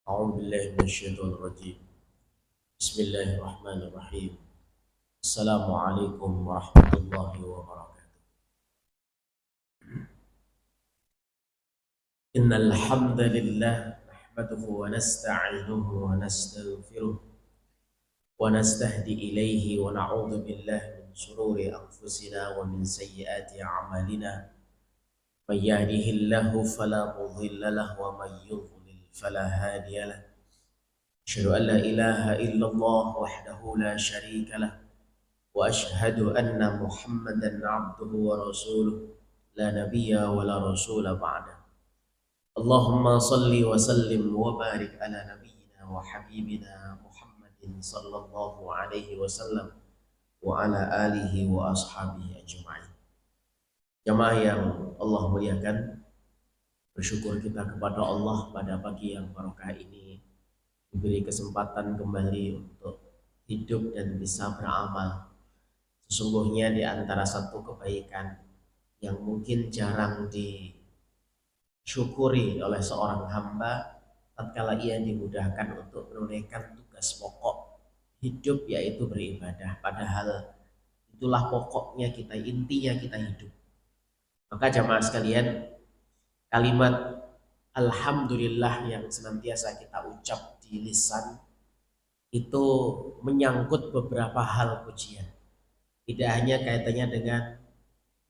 أعوذ بالله من الشيطان الرجيم. بسم الله الرحمن الرحيم. السلام عليكم ورحمة الله وبركاته. إن الحمد لله نحمده ونستعينه ونستغفره ونستهدي إليه ونعوذ بالله من شرور أنفسنا ومن سيئات أعمالنا. من يهده الله فلا مضل له ومن يضلل فلا هادي له. أشهد أن لا إله إلا الله وحده لا شريك له وأشهد أن محمدا عبده ورسوله لا نبي ولا رسول بعده. اللهم صل وسلم وبارك على نبينا وحبيبنا محمد صلى الله عليه وسلم وعلى آله وأصحابه أجمعين. Jamaah yang Allah muliakan, bersyukur kita kepada Allah pada pagi yang barokah ini diberi kesempatan kembali untuk hidup dan bisa beramal. Sesungguhnya di antara satu kebaikan yang mungkin jarang disyukuri oleh seorang hamba tatkala ia dimudahkan untuk menunaikan tugas pokok hidup, yaitu beribadah. Padahal itulah pokoknya kita, intinya kita hidup. Maka jamaah sekalian, kalimat alhamdulillah yang senantiasa kita ucap di lisan itu menyangkut beberapa hal pujian. Tidak hanya kaitannya dengan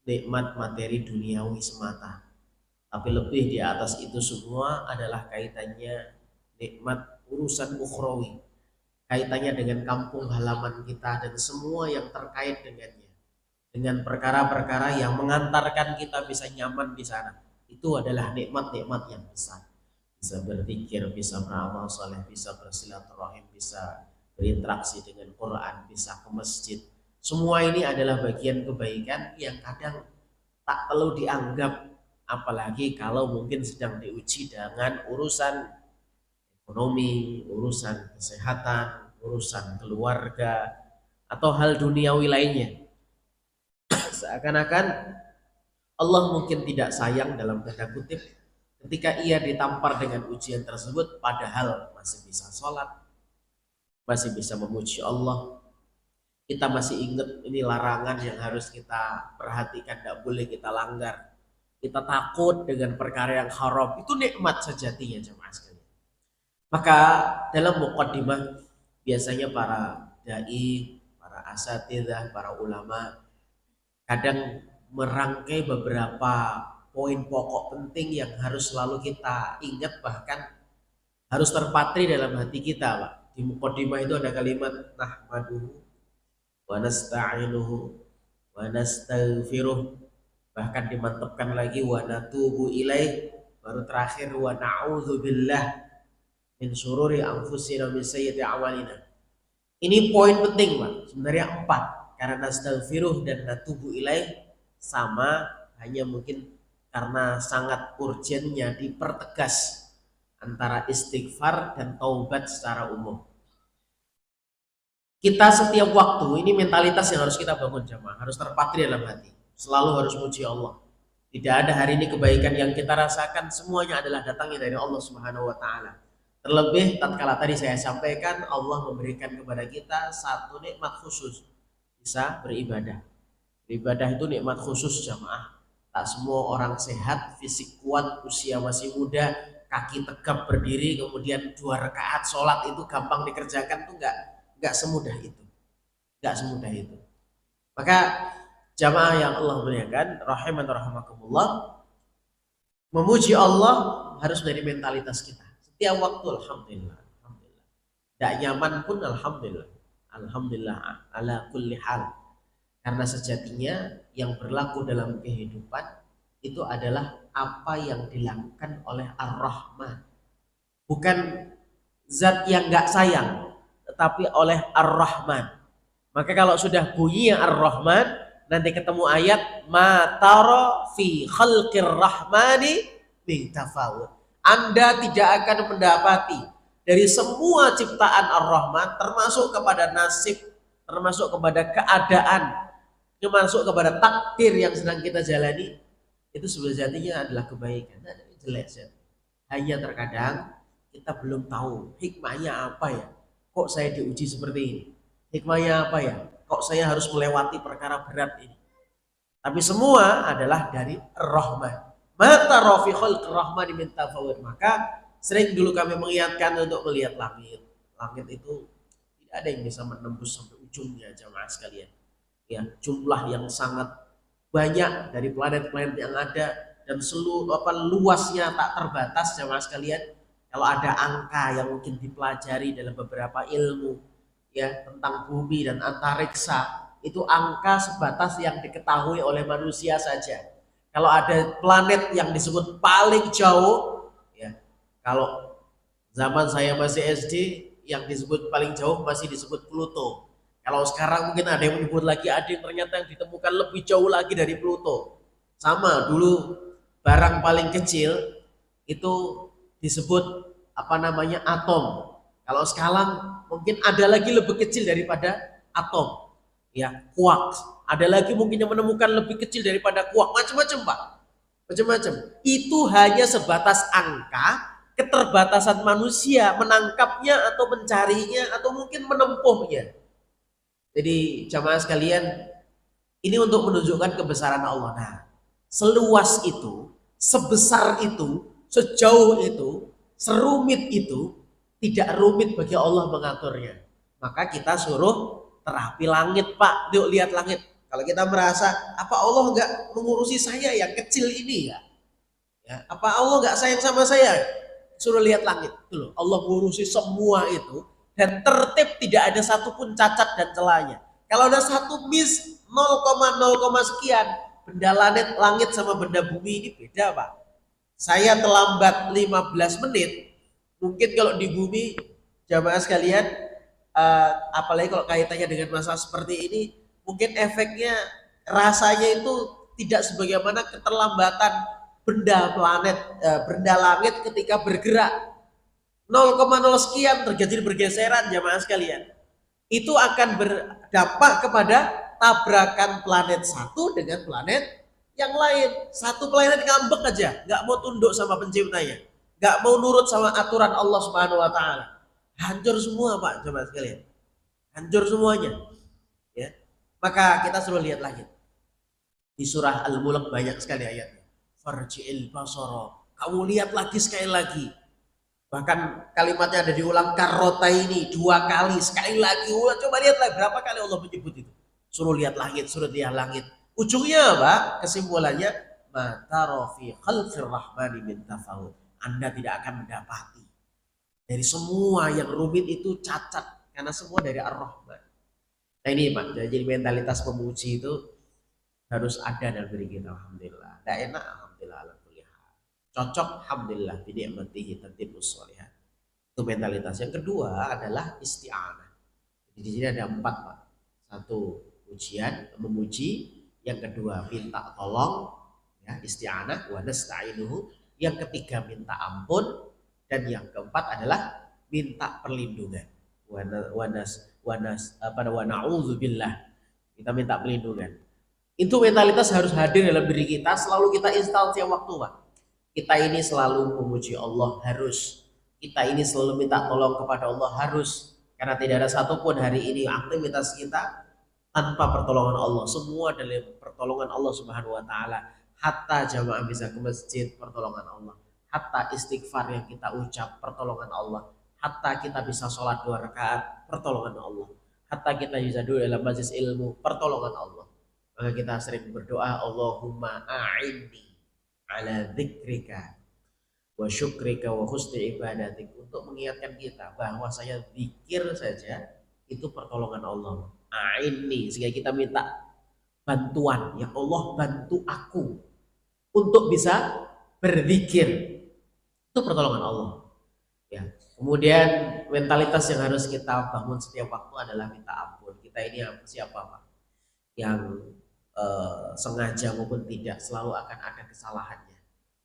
nikmat materi duniawi semata, tapi lebih di atas itu semua adalah kaitannya nikmat urusan ukhrawi, kaitannya dengan kampung halaman kita dan semua yang terkait dengannya, dengan perkara-perkara yang mengantarkan kita bisa nyaman di sana. Itu adalah nikmat-nikmat yang besar. Bisa berpikir, bisa beramal soleh, bisa bersilaturahim, bisa berinteraksi dengan Quran, bisa ke masjid. Semua ini adalah bagian kebaikan yang kadang tak perlu dianggap, apalagi kalau mungkin sedang diuji dengan urusan ekonomi, urusan kesehatan, urusan keluarga, atau hal duniawi lainnya. Seakan-akan Allah mungkin tidak sayang dalam tanda kutip ketika ia ditampar dengan ujian tersebut, padahal masih bisa sholat, masih bisa memuji Allah. Kita masih ingat ini larangan yang harus kita perhatikan, tidak boleh kita langgar. Kita takut dengan perkara yang haram, itu nikmat sejatinya jemaah sekalian. Maka dalam muqaddimah biasanya para dai, para asatidzah, para ulama kadang merangkai beberapa poin pokok penting yang harus selalu kita ingat, bahkan harus terpatri dalam hati kita, Pak. Di muqaddimah itu ada kalimat nahmaduhu wa nasta'inuhu wa nastaghfiruh, bahkan dimantapkan lagi wa natubu ilaih, baru terakhir wa na'udzubillah min syururi anfusina min sayyiati a'malina. Ini poin penting, Pak. Sebenarnya 4, karena nastaghfiruh dan natubu ilaih sama, hanya mungkin karena sangat urgennya dipertegas antara istighfar dan taubat secara umum. Kita setiap waktu, ini mentalitas yang harus kita bangun jamaah, harus terpatri dalam hati. Selalu harus muji Allah. Tidak ada hari ini kebaikan yang kita rasakan, semuanya adalah datangnya dari Allah Subhanahu wa taala. Terlebih tatkala tadi saya sampaikan Allah memberikan kepada kita satu nikmat khusus, bisa beribadah. Beribadah itu nikmat khusus jamaah. Tak semua orang sehat, fisik kuat, usia masih muda, kaki tegap berdiri, kemudian 2 rakaat sholat itu gampang dikerjakan, tuh enggak semudah itu. Enggak semudah itu. Maka jamaah yang Allah muliakan, rahiman rahimakumullah, memuji Allah harus dari mentalitas kita. Setiap waktu alhamdulillah, alhamdulillah. Tidak nyaman pun alhamdulillah. Alhamdulillah ala kulli hal. Karena sejatinya yang berlaku dalam kehidupan itu adalah apa yang dilakukan oleh Ar-Rahman. Bukan zat yang enggak sayang, tetapi oleh Ar-Rahman. Maka kalau sudah bunyi Ar-Rahman, nanti ketemu ayat ma tara fi khalqir rahmani min tafawut. Anda tidak akan mendapati dari semua ciptaan Ar-Rahman, termasuk kepada nasib, termasuk kepada keadaan, termasuk kepada takdir yang sedang kita jalani, itu sejatinya adalah kebaikan. Nah, jelek. Hanya terkadang kita belum tahu hikmahnya apa ya. Kok saya diuji seperti ini? Hikmahnya apa ya? Kok saya harus melewati perkara berat ini? Tapi semua adalah dari rahmah. Mata rafiqul rahmani min tafawud. Maka sering dulu kami mengingatkan untuk melihat langit. Langit itu tidak ada yang bisa menembus sampai ujungnya, jamaah sekalian. Ya, jumlah yang sangat banyak dari planet-planet yang ada dan seluruh luasnya tak terbatas, jamaah sekalian. Kalau ada angka yang mungkin dipelajari dalam beberapa ilmu ya tentang bumi dan antariksa, itu angka sebatas yang diketahui oleh manusia saja. Kalau ada planet yang disebut paling jauh, ya kalau zaman saya masih SD, yang disebut paling jauh masih disebut Pluto. Kalau sekarang mungkin ada yang menyebut lagi, ada yang ternyata yang ditemukan lebih jauh lagi dari Pluto. Sama dulu barang paling kecil itu disebut apa namanya atom. Kalau sekarang mungkin ada lagi lebih kecil daripada atom, ya quarks. Ada lagi mungkin yang menemukan lebih kecil daripada quark, macam-macam pak, macam-macam. Itu hanya sebatas angka, keterbatasan manusia menangkapnya atau mencarinya atau mungkin menempuhnya. Jadi jamaah sekalian, ini untuk menunjukkan kebesaran Allah. Nah, seluas itu, sebesar itu, sejauh itu, serumit itu, tidak rumit bagi Allah mengaturnya. Maka kita suruh terapi langit pak, yuk lihat langit. Kalau kita merasa, apa Allah nggak mengurusi saya yang kecil ini ya? Apa Allah nggak sayang sama saya? Suruh lihat langit. Tuh, Allah mengurusi semua itu dan tertib, tidak ada satupun cacat dan celahnya. Kalau ada satu miss 0,0 sekian, benda langit sama benda bumi ini beda pak. Saya terlambat 15 menit, mungkin kalau di bumi jamaah sekalian, apalagi kalau kaitannya dengan masalah seperti ini, mungkin efeknya rasanya itu tidak sebagaimana keterlambatan benda planet, benda langit ketika bergerak 0,0 sekian terjadi pergeseran jamaah sekalian. Itu akan berdampak kepada tabrakan planet satu dengan planet yang lain. Satu planet ngambek aja, nggak mau tunduk sama penciptanya, nggak mau nurut sama aturan Allah Subhanahu Wa Taala. Hancur semua pak, coba sekalian. Hancur semuanya. Ya. Maka kita suruh lihat langit. Di surah Al-Mulk banyak sekali ayat. Farji'il basara. Kamu lihat lagi sekali lagi. Bahkan kalimatnya ada diulang karota ini 2 kali, sekali lagi ulang. Coba lihatlah berapa kali Allah menyebut itu. Suruh lihat langit, suruh lihat langit. Ujungnya apa? Kesimpulannya mata rofi khalqir rahmani min tafawud. Anda tidak akan mendapati dari semua yang rumit itu cacat, karena semua dari Ar-Rahman. Nah ini Pak, jadi mentalitas pemuji itu harus ada dalam diri kita. Alhamdulillah. Tidak enak, alhamdulillah. Cocok, alhamdulillah. Binikmatihi tatibus sholihat. Itu mentalitas. Yang kedua adalah isti'anah. Jadi di sini ada 4 Pak. 1 ujian, memuji. Yang kedua minta tolong, ya isti'anah. Wa nasta'inuhu. Yang ketiga minta ampun. Dan yang keempat adalah minta perlindungan. Wa na'udzubillah. Kita minta perlindungan. Itu mentalitas harus hadir dalam diri kita. Selalu kita install tiap waktu Pak. Kita ini selalu memuji Allah harus. Kita ini selalu minta tolong kepada Allah harus. Karena tidak ada satupun hari ini aktivitas kita tanpa pertolongan Allah. Semua adalah pertolongan Allah Subhanahu Wa Taala. Hatta jamaah bisa ke masjid, pertolongan Allah. Hatta istighfar yang kita ucap, pertolongan Allah. Hatta kita bisa sholat 2 rakaat, pertolongan Allah. Hatta kita bisa duduk dalam majelis ilmu, pertolongan Allah. Maka kita sering berdoa, Allahumma a'inni ala dzikrika wa syukrika wa husni ibadatik, untuk mengingatkan kita bahwa saya zikir saja itu pertolongan Allah. A'inni, sehingga kita minta bantuan, ya Allah bantu aku untuk bisa berzikir. Itu pertolongan Allah. Ya. Kemudian mentalitas yang harus kita bangun setiap waktu adalah minta ampun. Kita ini siapa Pak? Yang sengaja maupun tidak selalu akan ada kesalahannya,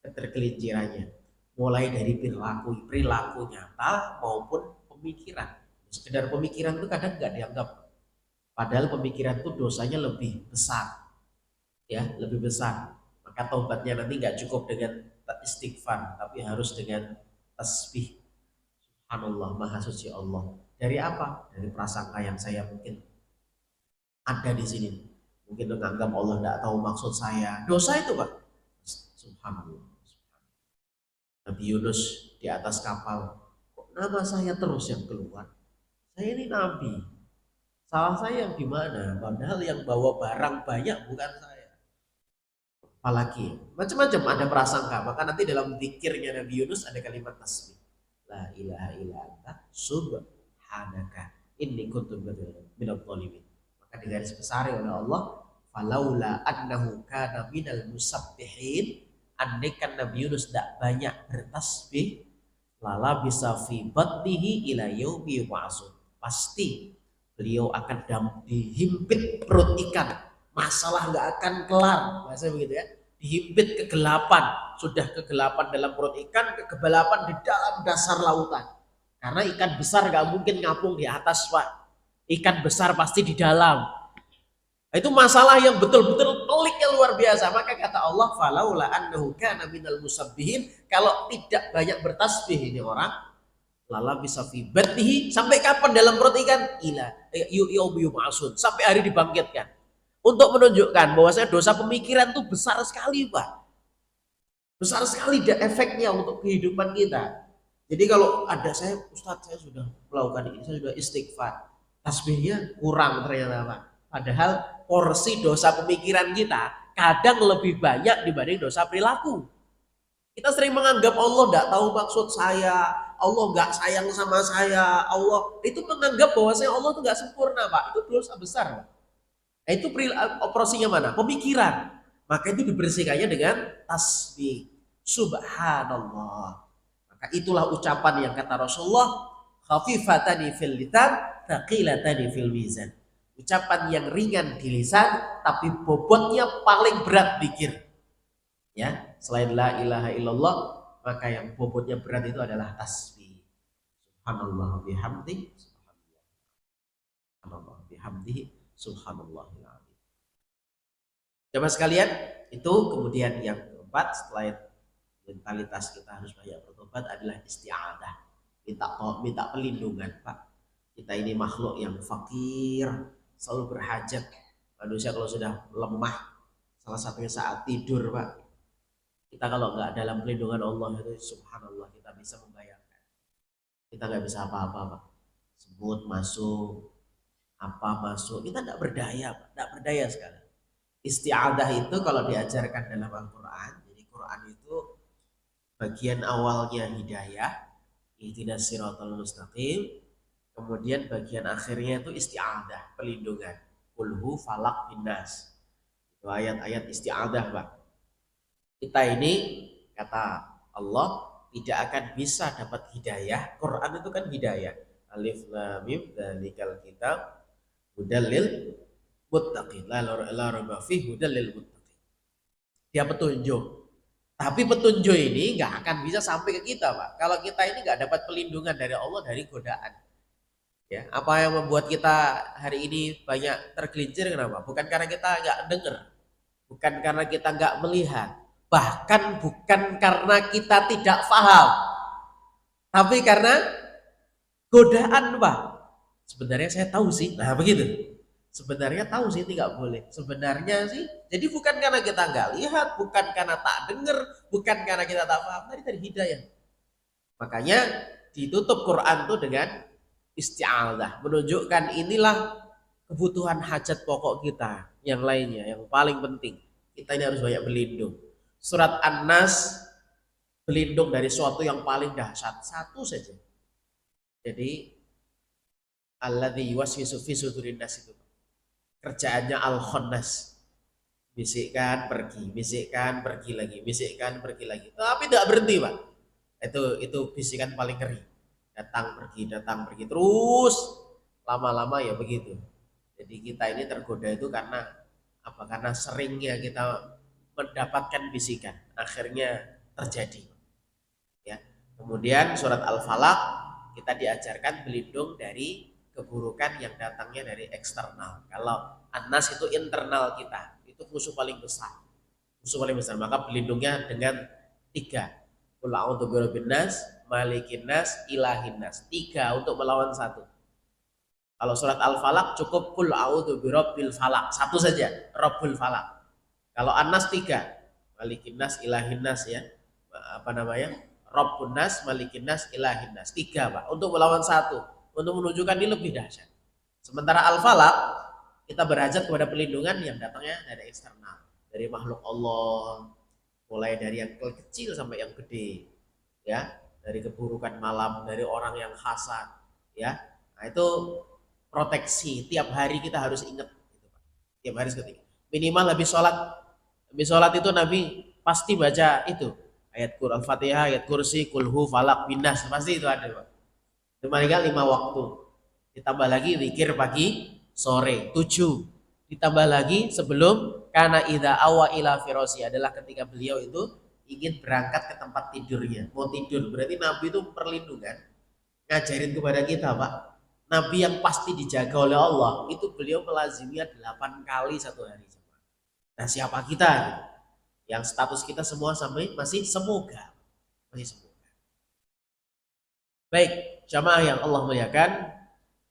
ketergelincirannya. Mulai dari perilaku nyata maupun pemikiran. Sekedar pemikiran itu kadang nggak dianggap. Padahal pemikiran itu dosanya lebih besar. Ya, lebih besar. Maka taubatnya nanti nggak cukup dengan istighfar, tapi harus dengan tasbih, Subhanallah, maha suci Allah. Dari apa? Dari prasangka yang saya mungkin ada di sini. Mungkin menganggap Allah tidak tahu maksud saya. Dosa itu, Pak. Subhanallah. Nabi Yunus di atas kapal. Kok nama saya terus yang keluar? Saya ini nabi. Salah saya yang gimana? Padahal yang bawa barang banyak bukan saya. Apalagi macam-macam ada prasangka. Maka nanti dalam zikirnya Nabi Yunus ada kalimat tasbih. La ilaha illa anta subhanaka inni kuntu minadh dhalimin. Maka digaris besar oleh Allah, falaula annahu kana minal musabbihin, andaikan Nabi Yunus tidak banyak bertasbih, lala bisa fi batnihi ila yaumi yub'atsun. Pasti beliau akan dihimpit perut ikan, masalah nggak akan kelar, bahasa begitu ya. Dihimpit kegelapan, sudah kegelapan dalam perut ikan, kegelapan di dalam dasar lautan. Karena ikan besar nggak mungkin ngapung di atas, Pak. Ikan besar pasti di dalam. Itu masalah yang betul-betul peliknya luar biasa. Maka kata Allah, falaula annahu kana minal musabbihin, kalau tidak banyak bertasbih ini orang, lala bisa fi batnihi, sampai kapan dalam perut ikan? Ila yaumi yub'atsun, sampai hari dibangkitkan. Untuk menunjukkan bahwasanya dosa pemikiran itu besar sekali, Pak. Besar sekali efeknya untuk kehidupan kita. Jadi kalau ada saya, Ustadz saya sudah melakukan ini, saya sudah istighfar, tasbihnya kurang ternyata, Pak. Padahal porsi dosa pemikiran kita kadang lebih banyak dibanding dosa perilaku. Kita sering menganggap Allah tidak tahu maksud saya, Allah nggak sayang sama saya, Allah itu menganggap bahwasanya Allah itu nggak sempurna, Pak. Itu dosa besar, Pak. Nah, itu operasinya mana? Pemikiran. Maka itu dibersihkannya dengan tasbih. Subhanallah. Maka itulah ucapan yang kata Rasulullah, khafifatani fil lisan, thaqilatani fil mizan. Ucapan yang ringan di lisan tapi bobotnya paling berat pikir. Ya, selain la ilaha illallah, maka yang bobotnya berat itu adalah tasbih. Subhanallah bihamdi, subhanallah bihamdihi, subhanallahil azim. Coba sekalian, itu kemudian yang keempat, selain mentalitas kita harus banyak bertobat, adalah isti'adah. Minta perlindungan, Pak. Kita ini makhluk yang fakir, selalu berhajat. Manusia kalau sudah lemah, salah satunya saat tidur, Pak. Kita kalau nggak dalam perlindungan Allah itu, subhanallah, kita bisa membayangkan. Kita nggak bisa apa-apa, Pak. Semut masuk, apa masuk, kita tidak berdaya, Pak. Tidak berdaya sekali. Isti'adah itu kalau diajarkan dalam Al-Quran, jadi Quran itu bagian awalnya hidayah, ihdinas siratal mustaqim, kemudian bagian akhirnya itu isti'adah, pelindungan. Qulhu falak binnas. Itu ayat-ayat isti'adah, Pak. Kita ini, kata Allah, tidak akan bisa dapat hidayah. Quran itu kan hidayah. Alif lam mim dzalikal kitab hudal lil muttaqin, la raiba fihi hudal lil muttaqin. Dia petunjuk. Tapi petunjuk ini nggak akan bisa sampai ke kita, Pak. Kalau kita ini nggak dapat pelindungan dari Allah dari godaan. Ya, apa yang membuat kita hari ini banyak tergelincir, kenapa? Bukan karena kita nggak dengar, bukan karena kita nggak melihat, bahkan bukan karena kita tidak paham, tapi karena godaan, Pak. Sebenarnya saya tahu sih, nah begitu. Sebenarnya tahu sih tidak boleh. Sebenarnya sih, jadi bukan karena kita nggak lihat, bukan karena tak dengar, bukan karena kita tak paham. Tadi hidayah. Makanya ditutup Quran itu dengan isti'adah, menunjukkan inilah kebutuhan hajat pokok kita. Yang lainnya, yang paling penting, kita ini harus banyak berlindung. Surat An-Nas berlindung dari sesuatu yang paling dahsyat, satu saja. Jadi alladzi yuwaswisu fi sudurin nas itu kerjaannya al-khannas, bisikkan pergi lagi, bisikkan pergi lagi, tapi tidak berhenti, Pak. Itu bisikan paling ngeri, datang pergi terus, lama-lama ya begitu. Jadi kita ini tergoda itu karena apa? Karena seringnya kita mendapatkan bisikan, akhirnya terjadi, ya. Kemudian surat Al-Falaq kita diajarkan berlindung dari keburukan yang datangnya dari eksternal. Kalau An-Nas itu internal kita, itu musuh paling besar. Maka berlindungnya dengan 3. Qul a'udzu birabbin nas, malikin nas, ilahin nas. 3 untuk melawan 1. Kalau surat Al-Falaq cukup kul a'udzu birabbil falaq. 1 saja, Rabbul falaq. Kalau An-Nas 3, malikin nas, ilahin nas ya. Apa namanya? Rabbun nas, malikin nas, ilahin nas. 3 Pak, untuk melawan 1. Untuk menunjukkan ini lebih dahsyat. Sementara Al-Falaq kita berhajat kepada perlindungan yang datangnya dari eksternal, dari makhluk Allah, mulai dari yang kecil sampai yang gede, ya, dari keburukan malam, dari orang yang hasad, ya. Nah, itu proteksi tiap hari kita harus ingat, gitu, Pak. Tiap hari seketika. Minimal habis sholat itu Nabi pasti baca itu ayat Quran Fatihah, ayat kursi, kulhu, falak, binas, pasti itu ada, Pak. Itu paling 5 waktu. Ditambah lagi zikir pagi, sore, 7. Ditambah lagi sebelum karena idza awa ila firosi adalah ketika beliau itu ingin berangkat ke tempat tidurnya, mau tidur. Berarti Nabi itu perlindungan ngajarin kepada kita, Pak. Nabi yang pasti dijaga oleh Allah itu beliau melazimnya 8 kali 1 hari. Nah, siapa kita yang status kita semua sampai masih semoga, masih semoga. Baik, jamaah yang Allah muliakan,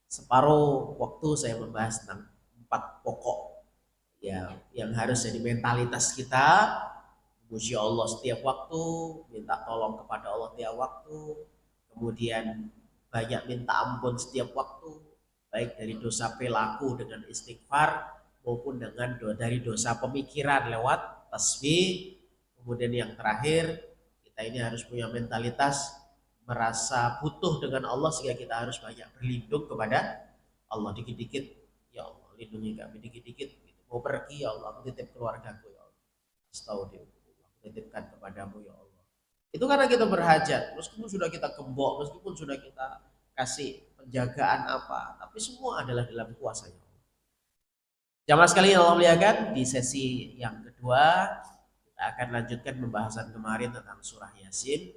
separuh waktu saya membahas tentang 4 pokok ya yang harus jadi mentalitas kita. Memuji Allah setiap waktu, minta tolong kepada Allah setiap waktu, kemudian banyak minta ampun setiap waktu, baik dari dosa perilaku dengan istighfar maupun dengan dari dosa pemikiran lewat tasbih. Kemudian yang terakhir, kita ini harus punya mentalitas merasa butuh dengan Allah sehingga kita harus banyak berlindung kepada Allah. Dikit-dikit, ya Allah lindungi kami, dikit-dikit mau pergi, ya Allah aku titip keluargaku, ya Allah astagfirullah, aku titipkan kepadamu, ya Allah. Itu karena kita berhajat, meskipun sudah kita gembok, meskipun sudah kita kasih penjagaan apa, tapi semua adalah dalam kuasanya. Jamaah sekalian Allah muliakan, di sesi yang kedua kita akan lanjutkan pembahasan kemarin tentang surah Yasin.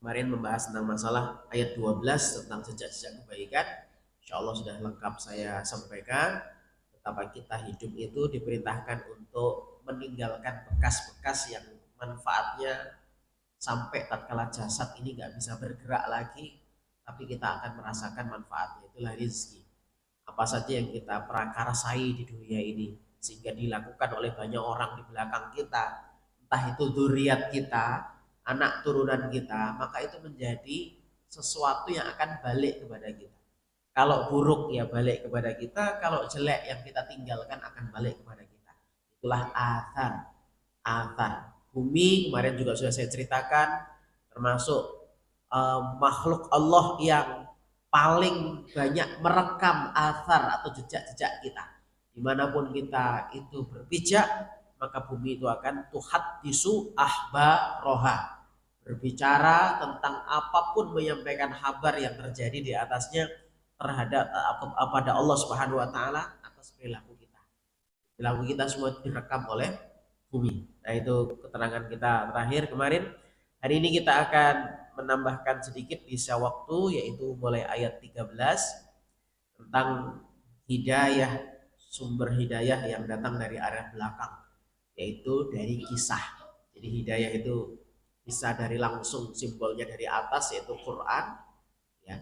Kemarin membahas tentang masalah ayat 12 tentang jejak-jejak kebaikan. Insya Allah sudah lengkap saya sampaikan betapa kita hidup itu diperintahkan untuk meninggalkan bekas-bekas yang manfaatnya sampai tatkala jasad ini nggak bisa bergerak lagi, tapi kita akan merasakan manfaatnya, itulah rezeki. Apa saja yang kita prakarsai di dunia ini sehingga dilakukan oleh banyak orang di belakang kita, entah itu dzurriat kita, anak turunan kita, maka itu menjadi sesuatu yang akan balik kepada kita. Kalau buruk ya balik kepada kita, kalau jelek yang kita tinggalkan akan balik kepada kita. Itulah athar. Bumi kemarin juga sudah saya ceritakan, termasuk makhluk Allah yang paling banyak merekam athar atau jejak-jejak kita. Dimanapun kita itu berpijak, maka bumi itu akan tuhaddisu ahbaroha, berbicara tentang apapun, menyampaikan kabar yang terjadi di atasnya terhadap pada Allah Subhanahu wa taala atas perilaku kita. Perilaku kita semua direkam oleh bumi. Nah, itu keterangan kita terakhir kemarin. Hari ini kita akan menambahkan sedikit sisa waktu, yaitu mulai ayat 13 tentang hidayah, sumber hidayah yang datang dari arah belakang, yaitu dari kisah. Jadi hidayah itu bisa dari langsung simbolnya dari atas yaitu Quran, ya.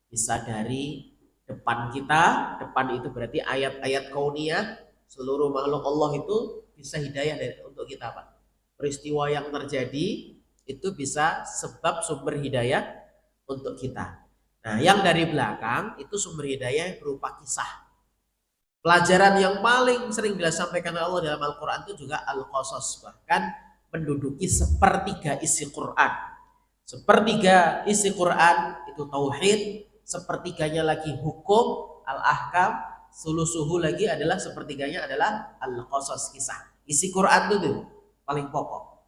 Bisa dari depan kita, depan itu berarti ayat-ayat kauniyah, seluruh makhluk Allah itu bisa hidayah untuk kita, Pak. Peristiwa yang terjadi itu bisa sebab sumber hidayah untuk kita. Nah, yang dari belakang itu sumber hidayah berupa kisah. Pelajaran yang paling sering disampaikan Allah dalam Al-Quran itu juga Al-Qasas, bahkan menduduki sepertiga isi Quran. Sepertiga isi Quran itu tauhid, sepertiganya lagi hukum, al-ahkam, sulusuhu lagi adalah sepertiganya adalah al-qasas, kisah. Isi Quran itu paling pokok.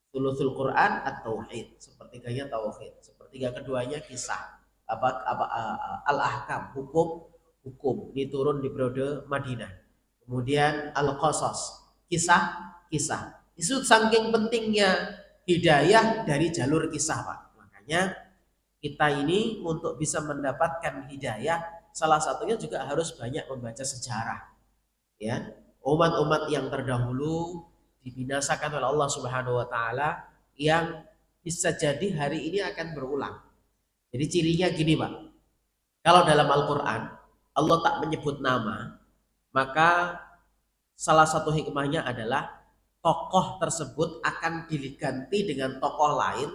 Sulusul Quran at-tauhid, sepertiganya tauhid, sepertiga keduanya kisah. Al-ahkam, hukum. Ini turun di periode Madinah. Kemudian al-qasas, kisah. Itu saking pentingnya hidayah dari jalur kisah, Pak. Makanya kita ini untuk bisa mendapatkan hidayah, salah satunya juga harus banyak membaca sejarah. Ya, umat-umat yang terdahulu dibinasakan oleh Allah Subhanahu wa taala yang bisa jadi hari ini akan berulang. Jadi cirinya gini Pak, kalau dalam Al-Quran Allah tak menyebut nama, maka salah satu hikmahnya adalah tokoh tersebut akan diganti dengan tokoh lain,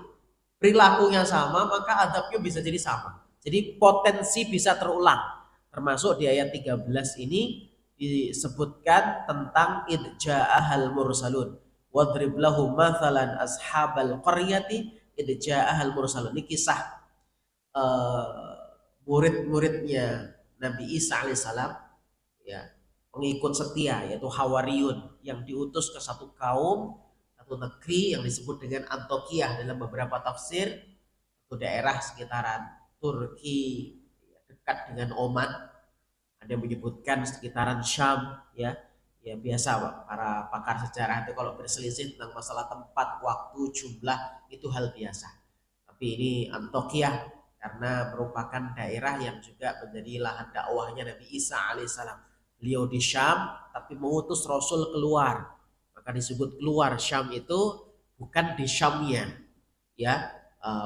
perilakunya sama, maka adabnya bisa jadi sama. Jadi potensi bisa terulang. Termasuk di ayat 13 ini disebutkan tentang idja'ahal mursalun. Wadrib lahum mathalan ashabal qaryati idja'ahal mursalun. Ini kisah murid-muridnya Nabi Isa alaihissalam, ya, pengikut setia yaitu Hawariyun yang diutus ke satu kaum, satu negeri yang disebut dengan Antioquia dalam beberapa tafsir, itu daerah sekitaran Turki dekat dengan Oman, ada yang menyebutkan sekitaran Syam, ya. Ya biasa Pak, para pakar sejarah itu kalau berselisih tentang masalah tempat, waktu, jumlah itu hal biasa. Tapi ini Antioquia karena merupakan daerah yang juga menjadi lahan dakwahnya Nabi Isa alaihissalam. Beliau di Syam tapi mengutus Rasul keluar, maka disebut keluar. Syam itu bukan di Syamnya, ya,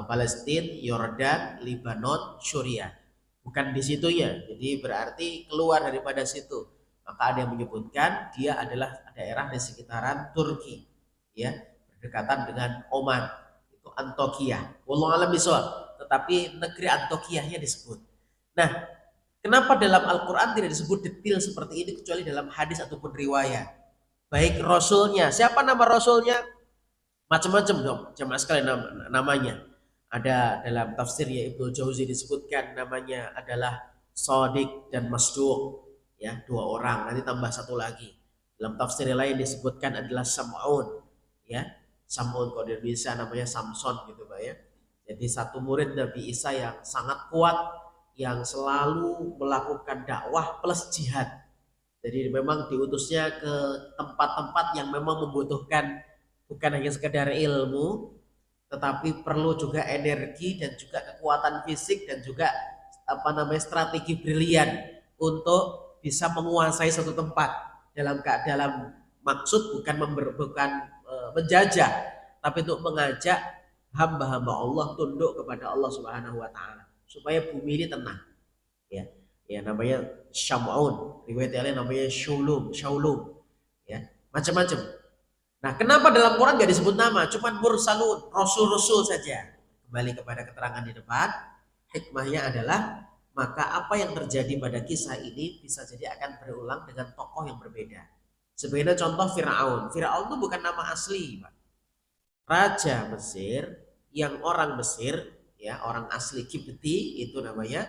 Palestina, Yordan, Lebanon, Suriah, bukan di situnya. Jadi berarti keluar daripada situ. Maka ada yang menyebutkan dia adalah daerah di sekitaran Turki, ya, berdekatan dengan Oman, itu Antioquia. Wallahu a'lam bishawab. Tetapi negeri Antioquia-nya disebut. Nah, kenapa dalam Al-Quran tidak disebut detail seperti ini kecuali dalam hadis ataupun riwayat? Baik Rasulnya, siapa nama Rasulnya? Macam-macam dong, jemaah sekalian namanya. Ada dalam tafsirnya Ibnu Jauzi disebutkan namanya adalah Shadiq dan Masduq, ya, dua orang, nanti tambah satu lagi. Dalam tafsir lain disebutkan adalah Sam'un, ya, Sam'un, kalau dia bisa namanya Samson gitu Pak, ya. Jadi satu murid Nabi Isa yang sangat kuat, yang selalu melakukan dakwah plus jihad. Jadi memang diutusnya ke tempat-tempat yang memang membutuhkan bukan hanya sekedar ilmu, tetapi perlu juga energi dan juga kekuatan fisik dan juga strategi brilian untuk bisa menguasai suatu tempat dalam maksud bukan menjajah, tapi untuk mengajak hamba-hamba Allah tunduk kepada Allah Subhanahu wa taala supaya bumi ini tenang. Ya. Ya namanya Syam'un, riwayat yang lain namanya Shaulum, ya, macam-macam. Nah, kenapa dalam Quran gak disebut nama, cuman mursalun, rasul-rasul saja. Kembali kepada keterangan di depan, hikmahnya adalah maka apa yang terjadi pada kisah ini bisa jadi akan berulang dengan tokoh yang berbeda. Sebagai contoh Fir'aun. Fir'aun itu bukan nama asli, Pak. Raja Mesir yang orang Mesir, ya, orang asli Kipti itu namanya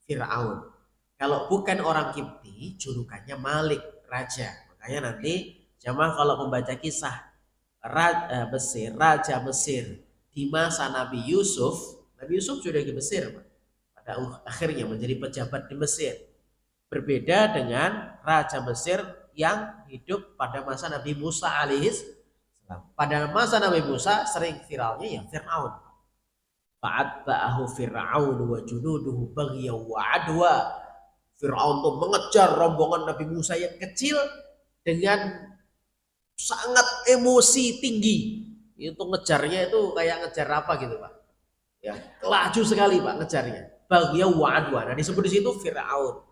Fir'aun. Kalau bukan orang Kipti, julukannya Malik, raja. Makanya nanti jamaah kalau membaca kisah Raja Mesir di masa Nabi Yusuf sudah di Mesir, pada akhirnya menjadi pejabat di Mesir. Berbeda dengan Raja Mesir yang hidup pada masa Nabi Musa alaihis. Pada masa Nabi Musa sering viralnya ya Fir'aun. Fa'atba'ahu Fir'aun wa junuduhu baghyaw wa adwa. Fir'aun tuh mengejar rombongan Nabi Musa yang kecil dengan sangat emosi tinggi. Itu ngejarnya itu kayak ngejar apa gitu Pak. Ya, laju sekali Pak ngejarnya. Baghyaw wa adwa. Nah disebut di situ Fir'aun.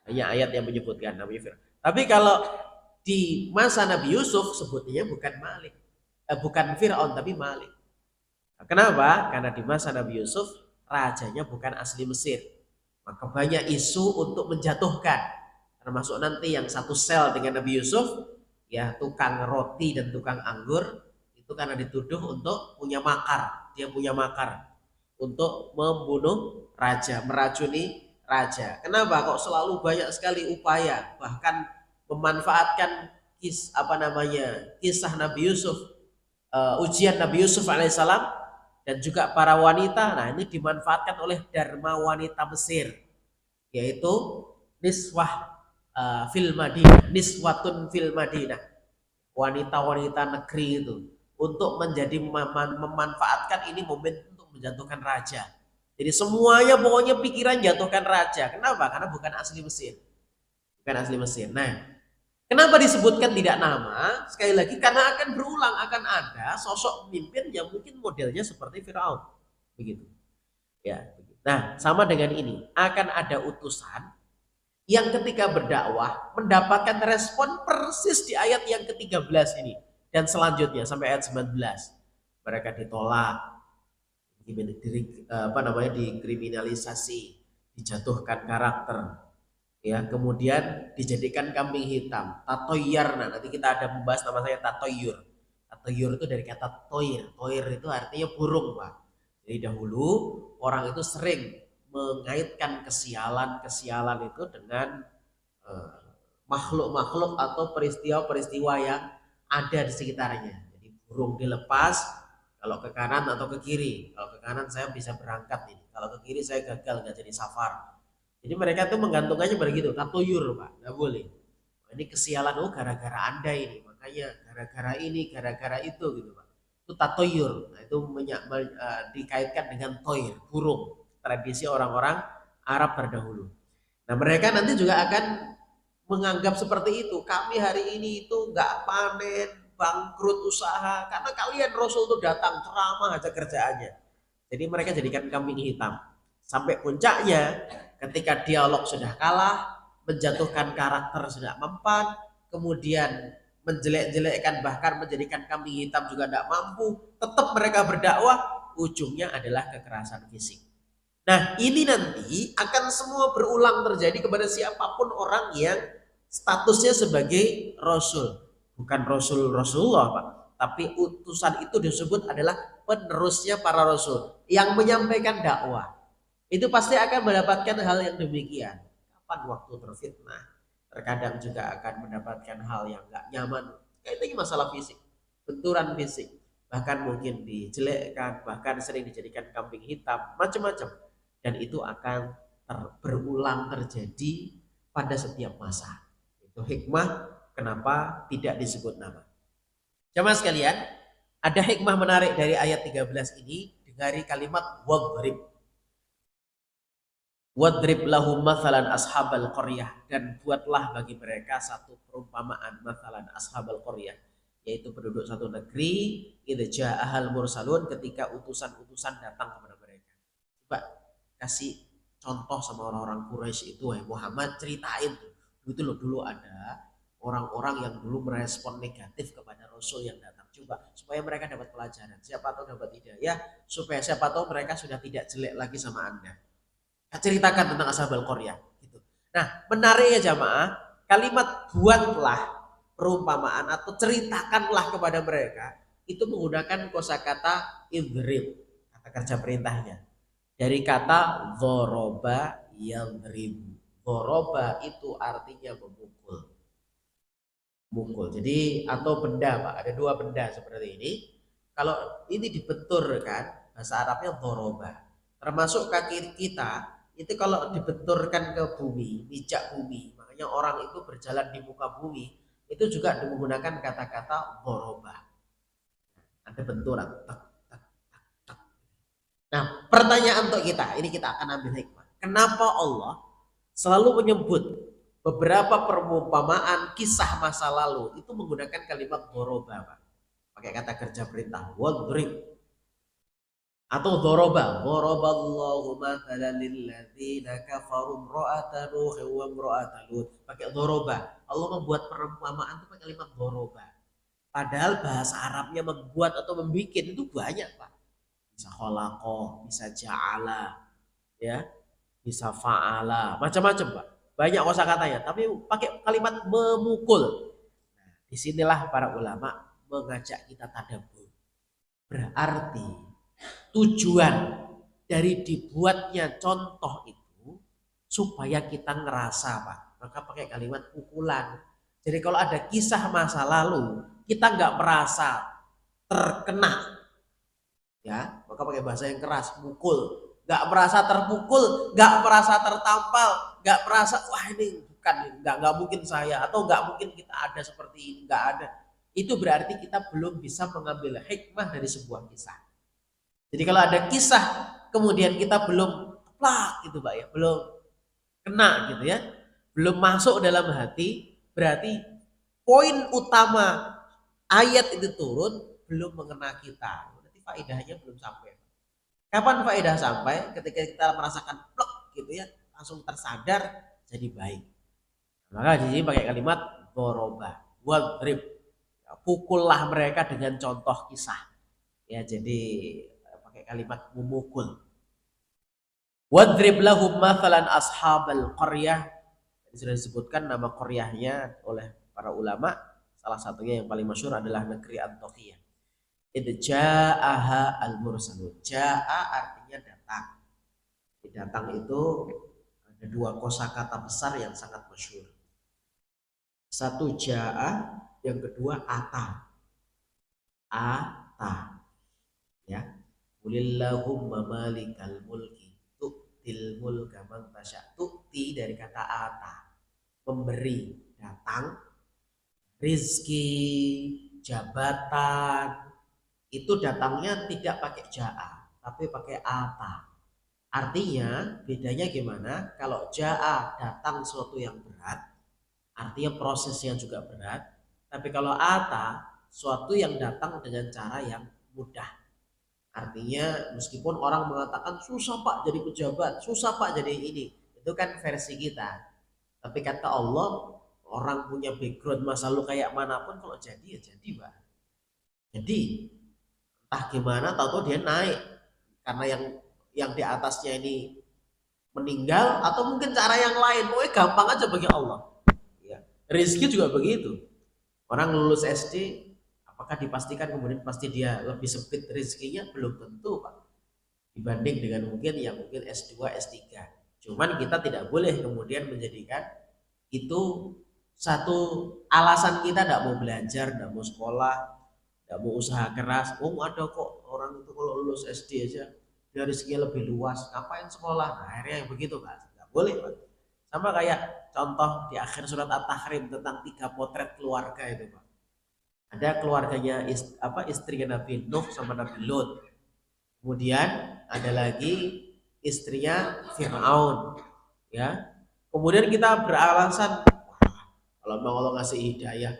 Hanya ayat yang menyebutkan namanya Fir'aun. Tapi kalau di masa Nabi Yusuf sebutnya bukan Malik. Bukan Fir'aun tapi Malik. Nah, kenapa? Karena di masa Nabi Yusuf rajanya bukan asli Mesir. Maka banyak isu untuk menjatuhkan, termasuk nanti yang satu sel dengan Nabi Yusuf, ya, tukang roti dan tukang anggur, itu karena dituduh untuk punya makar. Dia punya makar untuk membunuh raja, meracuni raja. Kenapa kok selalu banyak sekali upaya bahkan memanfaatkan kisah Nabi Yusuf, ujian Nabi Yusuf alaihissalam dan juga para wanita. Nah ini dimanfaatkan oleh dharma wanita Mesir, yaitu niswah fil Madinah, niswatun fil Madinah, wanita-wanita negeri itu, untuk menjadi memanfaatkan ini momen untuk menjatuhkan raja. Jadi semuanya pokoknya pikiran jatuhkan raja. Kenapa? Karena bukan asli Mesir. Bukan asli Mesir. Nah, Kenapa disebutkan tidak nama? Sekali lagi karena akan berulang, akan ada sosok pemimpin yang mungkin modelnya seperti Firaun. Begitu. Ya. Nah, sama dengan ini, akan ada utusan yang ketika berdakwah mendapatkan respon persis di ayat yang ke-13 ini dan selanjutnya sampai ayat 19. Mereka ditolak, dikriminalisasi, dijatuhkan karakter, ya, kemudian dijadikan kambing hitam, tatoyarna. Nanti kita ada membahas, nama saya tatoyur. Tatoyur itu dari kata toir. Toir itu artinya burung, Pak. Jadi dahulu orang itu sering mengaitkan kesialan itu dengan makhluk-makhluk atau peristiwa-peristiwa yang ada di sekitarnya. Jadi burung dilepas, kalau ke kanan atau ke kiri. Kalau ke kanan saya bisa berangkat ini, kalau ke kiri saya gagal, nggak jadi safar. Jadi mereka tuh menggantungkannya begitu, tatuyur, Pak, nggak boleh. Ini kesialan, oh gara-gara Anda ini, makanya gara-gara ini, gara-gara itu gitu, Pak. Itu tatuyur. Nah, itu dikaitkan dengan toir, burung, tradisi orang-orang Arab terdahulu. Nah, mereka nanti juga akan menganggap seperti itu. Kami hari ini itu nggak panen, bangkrut usaha, karena kalian Rasul itu datang ceramah aja kerjaannya. Jadi mereka jadikan kambing hitam. Sampai puncaknya ketika dialog sudah kalah, menjatuhkan karakter sudah mempan, kemudian menjelek-jelekkan bahkan menjadikan kambing hitam juga tidak mampu, tetap mereka berdakwah, ujungnya adalah kekerasan fisik. Nah, ini nanti akan semua berulang terjadi kepada siapapun orang yang statusnya sebagai Rasul. Bukan Rasulullah, Pak, tapi utusan itu disebut adalah penerusnya para Rasul yang menyampaikan dakwah. Itu pasti akan mendapatkan hal yang demikian. Kapan waktu terfitnah, terkadang juga akan mendapatkan hal yang gak nyaman. Itu masalah fisik, benturan fisik, bahkan mungkin dijelekkan, bahkan sering dijadikan kambing hitam, macam-macam. Dan itu akan berulang terjadi pada setiap masa. Itu hikmah kenapa tidak disebut nama. Jamaah sekalian, ada hikmah menarik dari ayat 13 ini. Dengar kalimat wadrib. Wadrib lahum mathalan ashabal qaryah, dan buatlah bagi mereka satu perumpamaan mathalan ashabal qaryah, yaitu penduduk satu negeri, idza ja'ahal mursalun, ketika utusan-utusan datang kepada mereka. Coba kasih contoh sama orang-orang Quraisy itu, Muhammad ceritain itu loh, dulu ada orang-orang yang dulu merespon negatif kepada Rasul yang datang. Coba supaya mereka dapat pelajaran, siapa tahu dapat hidayah, supaya siapa tahu mereka sudah tidak jelek lagi sama Anda. Ceritakan tentang ashabul qaryah gitu. Nah, menarik ya jamaah, kalimat buatlah perumpamaan atau ceritakanlah kepada mereka itu menggunakan kosakata idrib, kata kerja perintahnya, dari kata dzoroba yadribu. Dzoroba itu artinya memukul. Mukul. Jadi atau benda, Pak, ada dua benda seperti ini. Kalau ini dibenturkan, bahasa Arabnya dzoroba. Termasuk kaki kita itu kalau dibenturkan ke bumi, pijak bumi, makanya orang itu berjalan di muka bumi itu juga menggunakan kata-kata dzoroba. Ada benturan, tak, tak, tak, tak. Nah, pertanyaan untuk kita, ini kita akan ambil hikmah. Kenapa Allah selalu menyebut beberapa perumpamaan kisah masa lalu itu menggunakan kalimat dzoroba, Pak? Pakai kata kerja perintah, wadrib. Atau doroballahu mathalan lilladzina kafaru imra'ata nuh wa imra'ata lut. Pakai doroba. Allah membuat perumpamaan itu pakai kalimat doroba. Padahal bahasa Arabnya membuat atau membuat itu banyak, Pak. Bisa khalaqah, bisa ja'ala, ya, bisa fa'ala, macam-macam, Pak. Banyak kosakatanya, tapi pakai kalimat memukul. Nah, disinilah para ulama mengajak kita tadabbur. Berarti tujuan dari dibuatnya contoh itu supaya kita ngerasa, Pak. Maka pakai kalimat pukulan. Jadi kalau ada kisah masa lalu kita nggak merasa terkena, ya, maka pakai bahasa yang keras, mukul. Nggak merasa terpukul, nggak merasa tertampal, nggak merasa wah ini bukan, nggak mungkin saya, atau nggak mungkin kita ada seperti ini, nggak ada. Itu berarti kita belum bisa mengambil hikmah dari sebuah kisah. Jadi kalau ada kisah kemudian kita belum plak gitu, Pak, ya, belum kena gitu ya, belum masuk dalam hati, berarti poin utama ayat itu turun belum mengena kita. Berarti faedahnya belum sampai. Kapan faedah sampai? Ketika kita merasakan plek gitu ya, langsung tersadar jadi baik. Maka di sini pakai kalimat doroba, wadrib. Pukullah mereka dengan contoh kisah. Ya, jadi pakai kalimat memukul. Wadrib lahum mathalan ashabal qaryah. Sudah disebutkan nama qaryahnya oleh para ulama. Salah satunya yang paling masyhur adalah negeri Antokhiyah. Idja'aha al-mursalun. Ja'a artinya datang. Datang itu ada dua kosakata besar yang sangat masyhur. Satu ja'a, yang kedua ata. Ata. Ya. Qulillahumma malikal mulki tu'til mulka man tasya. Tu'ti dari kata ata. Memberi, datang. Rizki, jabatan, itu datangnya tidak pakai ja'a, tapi pakai ata. Artinya bedanya gimana? Kalau ja'a datang sesuatu yang berat, artinya prosesnya juga berat. Tapi kalau ata, suatu yang datang dengan cara yang mudah. Artinya meskipun orang mengatakan susah pak jadi pejabat, susah pak jadi ini, itu kan versi kita. Tapi kata Allah, orang punya background masa lalu kayak manapun, kalau jadi ya jadi pak. Jadi entah gimana, tahu-tahu dia naik karena yang di atasnya ini meninggal atau mungkin cara yang lain. Pokoknya gampang aja bagi Allah. Ya. Rizki juga begitu. Orang lulus SD, apakah dipastikan kemudian pasti dia lebih sempit rezekinya? Belum tentu pak. Dibanding dengan mungkin yang mungkin S2, S3. Cuman kita tidak boleh kemudian menjadikan itu satu alasan kita tidak mau belajar, tidak mau sekolah, tidak mau usaha keras. Oh ada kok orang itu kalau lulus SD aja dia rezekinya lebih luas, ngapain sekolah? Nah, akhirnya yang begitu kan, nggak boleh pak. Sama kayak contoh di akhir surat At-Tahrim tentang 3 potret keluarga itu pak. Ada keluarganya istrinya Nabi Nuh sama Nabi Lut. Kemudian ada lagi istrinya Fir'aun, ya. Kemudian kita beralasan kalau mau Allah ngasih hidayah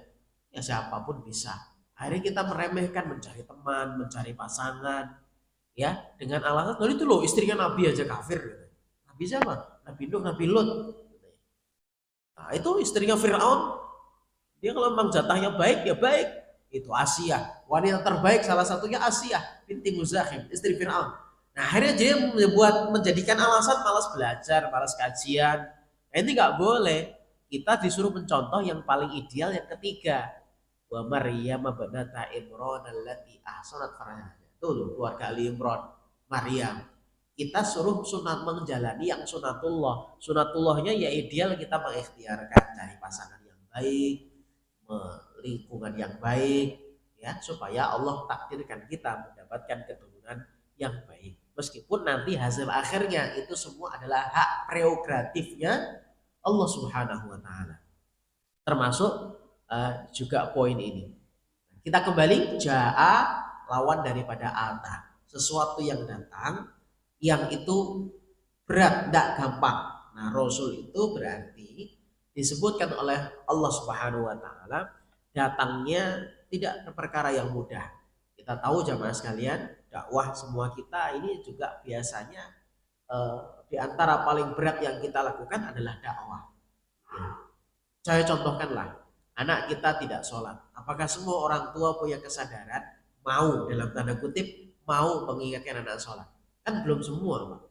ya siapapun bisa. Akhirnya kita meremehkan mencari teman, mencari pasangan, ya dengan alasan oh itu loh istrinya Nabi aja kafir. Nabi siapa? Nabi Nuh, Nabi Lut. Nah itu istrinya Fir'aun, dia kalau memang jatahnya baik ya baik. Itu Asia, wanita terbaik salah satunya Asia binti Muzahim, istri Fir'aun. Nah akhirnya dia menjadikan alasan malas belajar, malas kajian. Nah, ini nggak boleh. Kita disuruh mencontoh yang paling ideal yang ketiga. Wa Maryam ibnata Imran allati ahsanat farjaha. Tuh keluarga Ali Imran, Maryam. Kita suruh sunat menjalani yang sunatullah. Sunatullahnya ya ideal kita mengikhtiarkan cari pasangan yang baik, lingkungan yang baik, ya supaya Allah takdirkan kita mendapatkan keturunan yang baik. Meskipun nanti hasil akhirnya itu semua adalah hak prerogatifnya Allah Subhanahu wa taala. Termasuk juga poin ini. Kita kembali jaa lawan daripada ata. Sesuatu yang datang yang itu berat, tidak gampang. Nah, Rasul itu berarti disebutkan oleh Allah Subhanahu wa taala datangnya tidak perkara yang mudah. Kita tahu jamaah sekalian, dakwah semua kita ini juga biasanya di antara paling berat yang kita lakukan adalah dakwah. Ya. Saya contohkanlah, anak kita tidak sholat. Apakah semua orang tua punya kesadaran mau dalam tanda kutip mau mengingatkan anak sholat? Kan belum semua, Pak.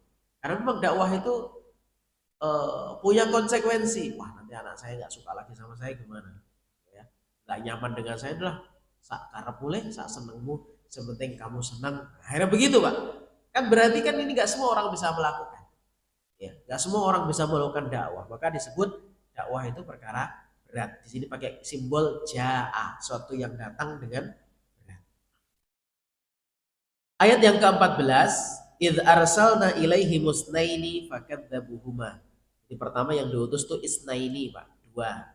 Karena memang dakwah itu punya konsekuensi. Wah nanti anak saya nggak suka lagi sama saya gimana? Ya, nggak nyaman dengan saya adalah sak karep mulai, sak senengmu, sepenting kamu senang. Akhirnya begitu pak. Kan berarti kan ini nggak semua orang bisa melakukan. Ya, nggak semua orang bisa melakukan dakwah. Maka disebut dakwah itu perkara berat. Di sini pakai simbol jaa, suatu yang datang dengan berat. Ayat yang ke-14, idz arsalna ilaihi musnaini fakadzabuhuma. Jadi pertama yang diutus tuh isnaini, Pak, dua.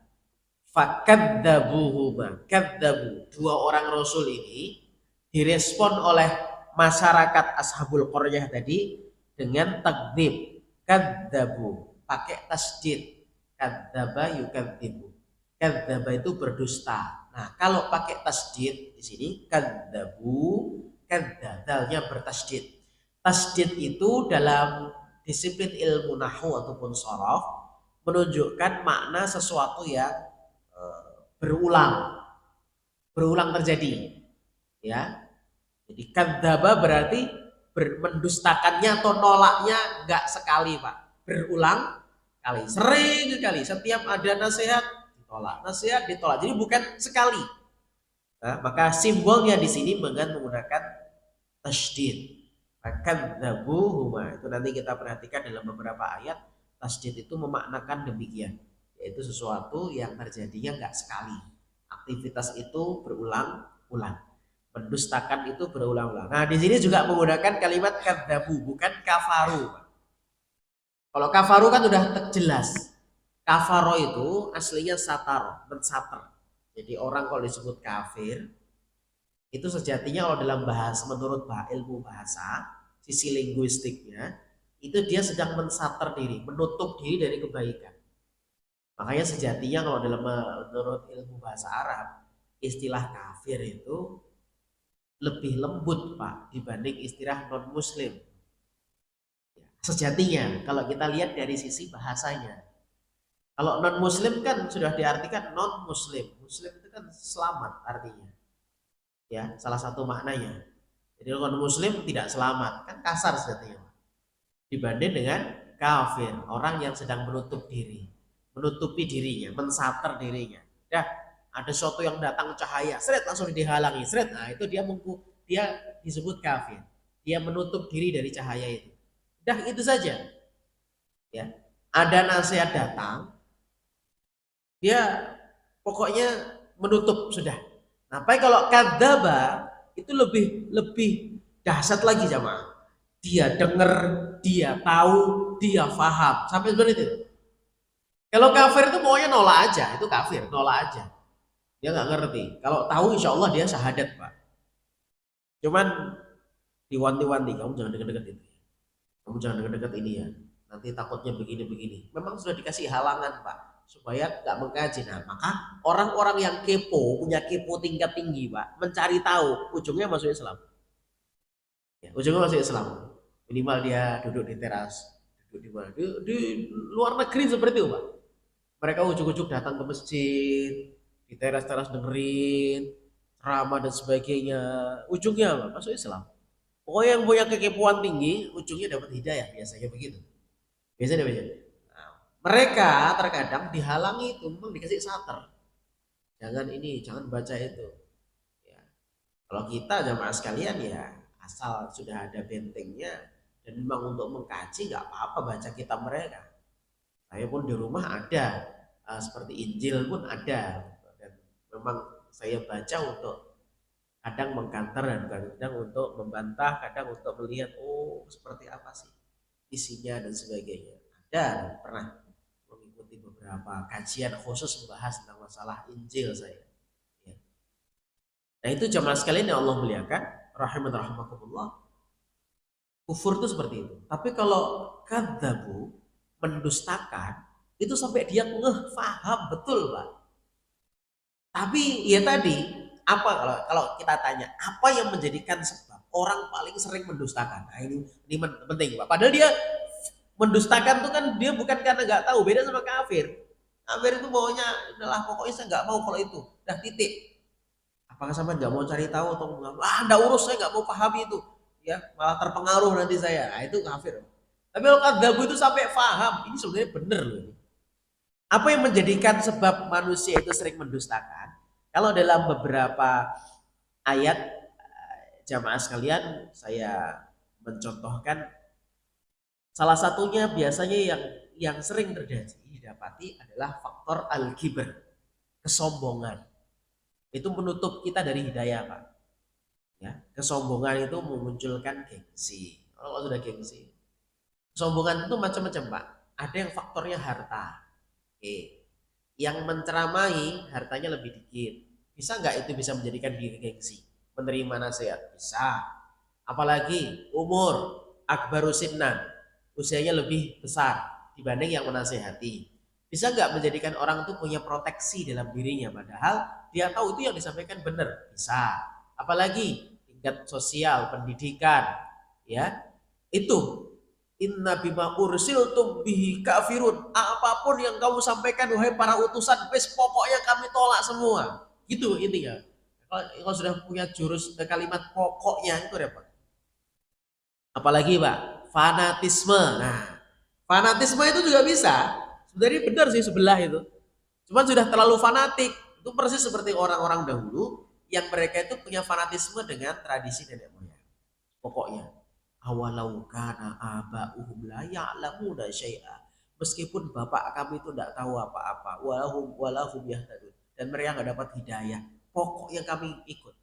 Fakadzabuhuma, kadzabu, dua orang rasul ini direspon oleh masyarakat ashabul qaryah tadi dengan takdzib, kadzabu, pakai tasdid, kadzaba yukadzibu. Kadzdzaba itu berdusta. Nah, kalau pakai tasdid di sini kadzabu, kadzdzalnya bertasdid. Tasdid itu dalam disiplin ilmu nahwu ataupun shorof menunjukkan makna sesuatu yang berulang, berulang terjadi, ya. Jadi kadzdzaba berarti mendustakannya atau nolaknya nggak sekali, Pak, berulang kali, sering kali, setiap ada nasihat ditolak, nasihat ditolak, jadi bukan sekali. Nah, maka simbolnya di sini dengan menggunakan tasydid. Kadzabuhuma itu nanti kita perhatikan dalam beberapa ayat, tasydid itu memaknakan demikian, yaitu sesuatu yang terjadinya nggak sekali, aktivitas itu berulang-ulang, mendustakan itu berulang-ulang. Nah, di sini juga menggunakan kalimat kadzabu, bukan kafaru. Kalau kafaru kan udah jelas. Kafaro itu aslinya satar, mensatar. Jadi orang kalau disebut kafir, itu sejatinya kalau dalam bahasa, menurut ilmu bahasa, sisi linguistiknya, itu dia sedang mensatar diri, menutup diri dari kebaikan. Makanya sejatinya kalau dalam menurut ilmu bahasa Arab, istilah kafir itu lebih lembut, Pak, dibanding istilah non muslim. Sejatinya kalau kita lihat dari sisi bahasanya. Kalau non muslim kan sudah diartikan non muslim. Muslim itu kan selamat artinya. Ya, salah satu maknanya. Jadi non muslim tidak selamat, kan kasar sejatinya. Dibanding dengan kafir, orang yang sedang menutup diri, menutupi dirinya, mensater dirinya. Dah, ada sesuatu yang datang cahaya, seret langsung dihalangi, seret. Nah, itu dia disebut kafir. Dia menutup diri dari cahaya itu. Dah, itu saja. Ya. Ada nasihat datang, dia pokoknya menutup sudah. Nah, tapi kalau kadzaba itu lebih lebih dahsyat lagi jamaah. Dia dengar, dia tahu, dia paham. Sampai seperti itu. Kalau kafir itu pokoknya nolak aja, itu kafir, nolak aja. Dia nggak ngerti. Kalau tahu insya Allah dia syahadat, Pak. Cuman diwanti-wanti, kamu jangan deket-deket itu. Kamu jangan deket-deket ini ya. Nanti takutnya begini-begini. Memang sudah dikasih halangan, Pak, supaya nggak mengkaji. Nah, maka orang-orang yang kepo, punya kepo tingkat tinggi, Pak, mencari tahu, ujungnya masuk Islam. Ya, ujungnya masuk Islam. Minimal dia duduk di teras, duduk di mana? Di luar negeri seperti itu, Pak. Mereka ujuk-ujuk datang ke masjid, di teras-teras dengerin ceramah dan sebagainya. Ujungnya apa? Masuk Islam. Pokoknya yang punya kekepuan tinggi, ujungnya dapat hidayah, biasanya begitu. Biasanya begitu. Nah, mereka terkadang dihalangi itu, memang dikasih sater. Jangan ini, jangan baca itu. Ya. Kalau kita jamaah sekalian ya, asal sudah ada bentengnya dan memang untuk mengkaji nggak apa-apa baca kitab mereka. Saya pun di rumah ada seperti Injil pun ada, dan memang saya baca untuk kadang mengkanter dan kadang untuk membantah, kadang untuk melihat oh seperti apa sih isinya dan sebagainya. Ada pernah mengikuti beberapa kajian khusus membahas tentang masalah Injil saya. Ya. Nah itu jamaah sekalian yang Allah muliakan, rahiman rahimakumullah. Kufur itu seperti itu. Tapi kalau kadzabu, mendustakan, itu sampai dia ngeh, paham betul, Pak. Tapi ya tadi, apa kalau kita tanya, apa yang menjadikan sebab orang paling sering mendustakan? Nah, ini penting, Pak. Padahal dia mendustakan itu kan dia bukan karena nggak tahu, beda sama kafir. Kafir itu maunya adalah pokoknya saya nggak mau kalau itu, dah titik. Apakah sama nggak mau cari tahu atau nggak urus, saya nggak mau pahami itu, ya malah terpengaruh nanti saya. Nah, itu kafir. Tapi kalau kadzabu itu sampai paham, ini sebenarnya benar loh. Apa yang menjadikan sebab manusia itu sering mendustakan? Kalau dalam beberapa ayat jamaah sekalian saya mencontohkan salah satunya biasanya yang sering terjadi didapati adalah faktor al-kibr, kesombongan. Itu menutup kita dari hidayah, Pak. Ya, kesombongan itu memunculkan gengsi. Kalau sudah gengsi, kesombongan itu macam-macam, Pak. Ada yang faktornya harta. Oke. Yang menceramai hartanya lebih dikit. Bisa nggak itu bisa menjadikan diri gengsi? Menerima nasihat? Bisa. Apalagi umur akbaru sinnan, usianya lebih besar dibanding yang menasehati. Bisa nggak menjadikan orang itu punya proteksi dalam dirinya, padahal dia tahu itu yang disampaikan benar? Bisa. Apalagi tingkat sosial, pendidikan, ya itu inna bima ursiltum bihi kafirun. Apapun yang kamu sampaikan wahai para utusan, wes pokoknya kami tolak semua. Gitu intinya. Kalau sudah punya jurus kalimat pokoknya itu repot. Apalagi Pak, fanatisme. Nah, fanatisme itu juga bisa. Sebenarnya benar sih sebelah itu. Cuman sudah terlalu fanatik. Itu persis seperti orang-orang dahulu yang mereka itu punya fanatisme dengan tradisi nenek moyang. Pokoknya, awalau kana aba'uhum la ya'lamuna syai'a. Meskipun bapak kami itu tidak tahu apa-apa, walahum yahtadun, dan mereka nggak dapat hidayah. Pokoknya kami ikut.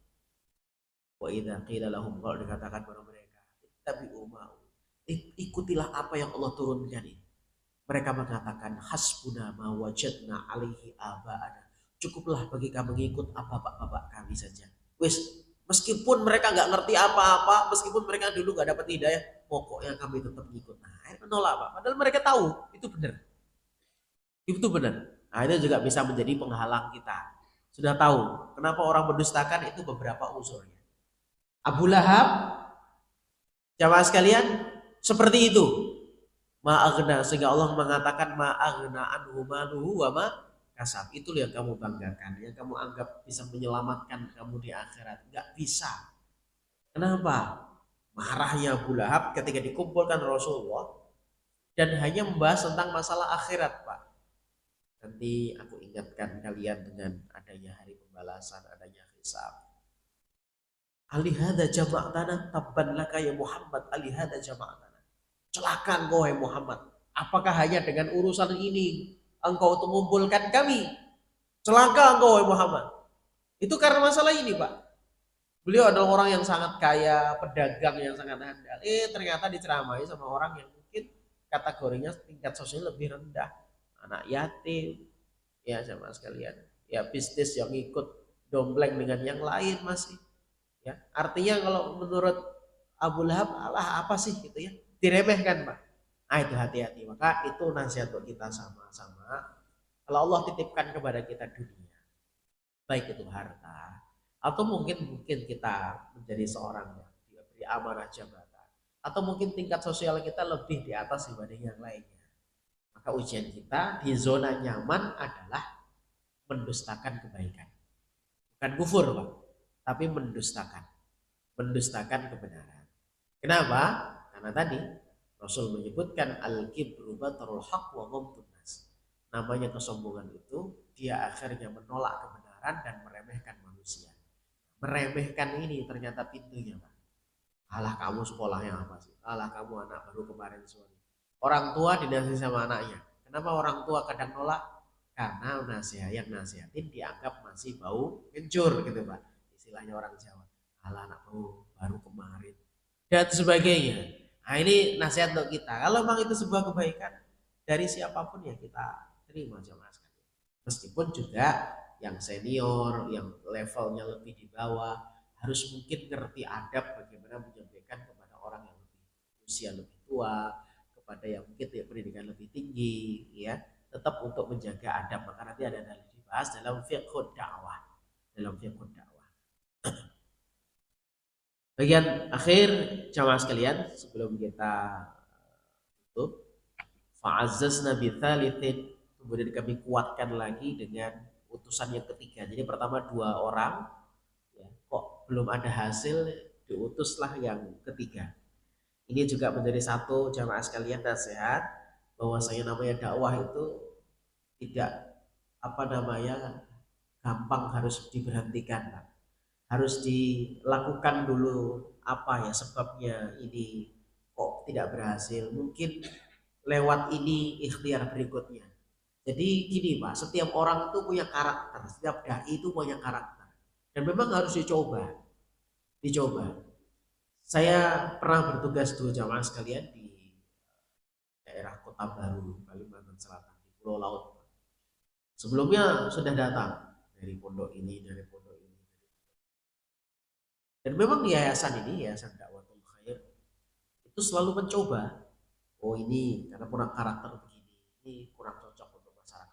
Wa idza qila lahum, kalau dikatakan kepada mereka, ittabi'u ma'u, ikutilah apa yang Allah turunkan ini. Mereka mengatakan hasbuna ma wajadna alaihi aba'ana. Cukuplah bagi kami mengikut apa bapak-bapak kami saja. Wis, meskipun mereka nggak ngerti apa-apa, meskipun mereka dulu nggak dapat hidayah, pokoknya kami tetap ngikut. Nah, menolak Pak. Padahal mereka tahu itu benar. Itu benar. Nah, itu juga bisa menjadi penghalang kita. Sudah tahu kenapa orang mendustakan itu beberapa unsurnya. Abu Lahab, jamaah sekalian, seperti itu. Ma'agna, sehingga Allah mengatakan ma'agna anhu maluhu wa ma kasab. Itu yang kamu banggakan, yang kamu anggap bisa menyelamatkan kamu di akhirat. Enggak bisa. Kenapa? Marahnya Abu Lahab ketika dikumpulkan Rasulullah dan hanya membahas tentang masalah akhirat, Pak. Nanti aku ingatkan kalian dengan adanya hari pembalasan, adanya hisab. Alihada jama'atana tabban laka ya Muhammad, alihada jama'atana. Celaka engkau hai Muhammad. Apakah hanya dengan urusan ini engkau mengumpulkan kami? Celaka engkau hai Muhammad. Itu karena masalah ini, Pak. Beliau adalah orang yang sangat kaya, pedagang yang sangat handal. Ternyata diceramai sama orang yang mungkin kategorinya tingkat sosial lebih rendah. Anak yatim, ya sama sekalian. Ya bisnis yang ikut dompleng dengan yang lain masih. Ya, artinya kalau menurut Abu Lahab, Allah apa sih gitu ya? Diremehkan, Pak. Nah, itu hati-hati. Maka itu nasihat buat kita sama-sama. Kalau Allah titipkan kepada kita dunia, baik itu harta, atau mungkin kita menjadi seorang yang diberi amanah jabatan, atau mungkin tingkat sosial kita lebih di atas dibanding yang lainnya. Maka ujian kita di zona nyaman adalah mendustakan kebaikan. Bukan kufur, Pak, tapi mendustakan kebenaran. Kenapa? Karena tadi Rasul menyebutkan al-kibru batarul haq wa ghamtun nas. Namanya kesombongan itu dia akhirnya menolak kebenaran dan meremehkan manusia. Meremehkan ini ternyata pintunya, Pak. Alah kamu sekolahnya apa sih? Alah kamu anak baru kemarin suami. Orang tua dinasihati sama anaknya. Kenapa orang tua kadang nolak? Karena yang nasihatin dianggap masih bau kencur gitu, Pak. Istilahnya orang Jawa. Alah anak baru kemarin dan sebagainya. Nah, ini nasihat untuk kita. Kalau memang itu sebuah kebaikan dari siapapun ya kita terima jamaah sekalian. Meskipun juga yang senior, yang levelnya lebih di bawah harus mungkin ngerti adab bagaimana menyampaikan kepada orang yang lebih usia lebih tua, kepada yang mungkin pendidikan lebih tinggi, ya tetap untuk menjaga adab. Maka nanti ada dibahas dalam fiqh dakwah, Bagian akhir jamaah sekalian sebelum kita tutup, fa'azzazna bitsalitsin, kemudian kami kuatkan lagi dengan utusan yang ketiga. Jadi pertama 2 orang, ya, kok belum ada hasil, diutuslah yang ketiga. Ini juga menjadi satu jamaah sekalian nasihat bahwasanya namanya dakwah itu tidak gampang harus diberhentikan, Pak. Harus dilakukan dulu apa ya sebabnya ini kok tidak berhasil, mungkin lewat ini ikhtiar berikutnya. Jadi gini Pak, setiap orang itu punya karakter, setiap dai itu punya karakter dan memang harus dicoba. Saya pernah bertugas dulu jamaah sekalian di daerah Kota Baru, Kalimantan Selatan, di Pulau Laut. Sebelumnya sudah datang dari pondok ini, dari pondok ini. Dan memang di yayasan ini, Yayasan Dakwatul Khair, itu selalu mencoba, oh ini karena kurang karakter begini, ini kurang cocok untuk masyarakat.